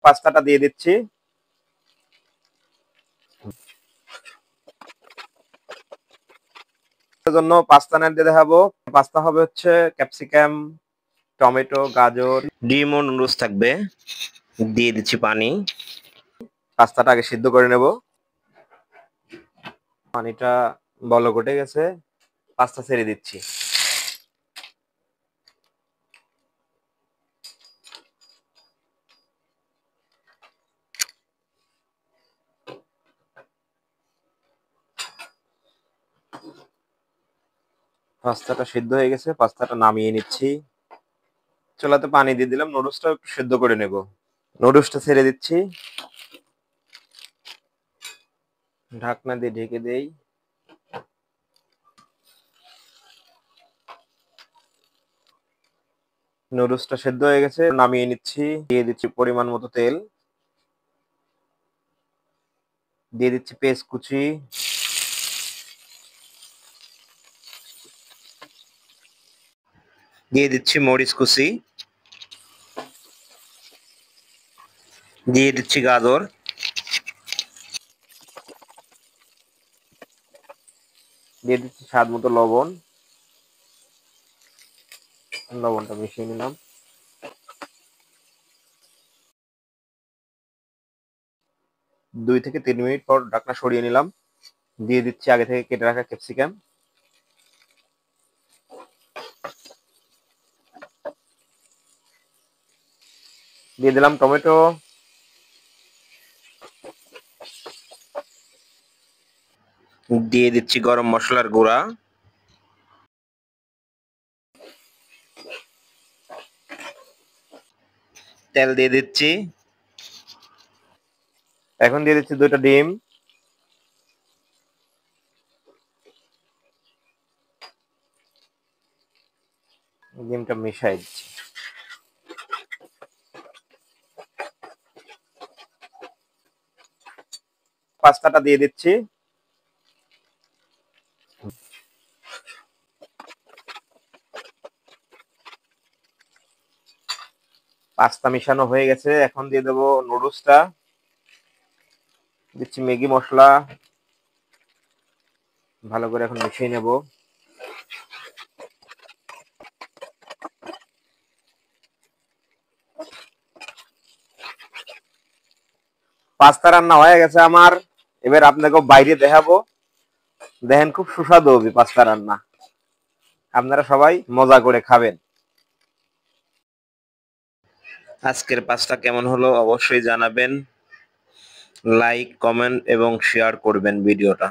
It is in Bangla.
পাস্তাটা দিয়ে দিচ্ছি। জন্য পাস্তা না দিয়ে দেখাবো। পাস্তা হবে হচ্ছে ক্যাপসিকাম, টমেটো, গাজর, ডিম ও নুডলস থাকবে। দিয়ে দিচ্ছি পানি। পাস্তাটা আগে সিদ্ধ করে নেব। পানিটা বলক উঠে গেছে, পাস্তা ছেড়ে দিচ্ছি। পাস্তাটা সিদ্ধ হয়ে গেছে, পাস্তাটা নামিয়ে নিচ্ছি। চুলাতে পানি দিয়ে দিলাম, নুডলসটা একটু সিদ্ধ করে নেব। নুডলসটা ছেড়ে দিচ্ছি, ঢাকনা দিয়ে ঢেকে দেই। নুডলসটা সেদ্ধ হয়ে গেছে, নামিয়ে নিচ্ছি। দিয়ে দিচ্ছি পরিমাণ মতো তেল, দিয়ে দিচ্ছি পেঁয়াজ কুচি, দিয়ে দিচ্ছি মরিচ কুচি। দিয়ে দিচ্ছি গাজর। দিয়ে দিচ্ছি স্বাদ মতো লবণ। লবণটা মিশিয়ে নিলাম। 2 থেকে 3 মিনিট পর ঢাকনা সরিয়ে নিলাম। দিয়ে দিচ্ছি আগে থেকে কেটে রাখা ক্যাপসিকাম, দিয়ে দিলাম টমেটো, দিয়ে দিচ্ছি গরম মশলার গুঁড়া। তেল দিয়ে দিচ্ছি। এখন দিয়ে দিচ্ছি 2টা ডিম। ডিমটা মিশাই দিচ্ছি। পাস্তাটা দিয়ে দিচ্ছি। পাস্তা মিশানো হয়ে গেছে, এখন দিয়ে দেবো নুডলসটা। দিচ্ছি ম্যাগি মশলা, ভালো করে এখন মিশিয়ে নেব। পাস্তা রান্না হয়ে গেছে আমার। এবার আপনাকে বাইরে দেখাবো, দেখেন খুব সুস্বাদু হবে পাস্তা রান্না। আপনারা সবাই মজা করে খাবেন। আজকের পাস্তা কেমন হলো অবশ্যই জানাবেন। লাইক, কমেন্ট এবং শেয়ার করবেন ভিডিওটা।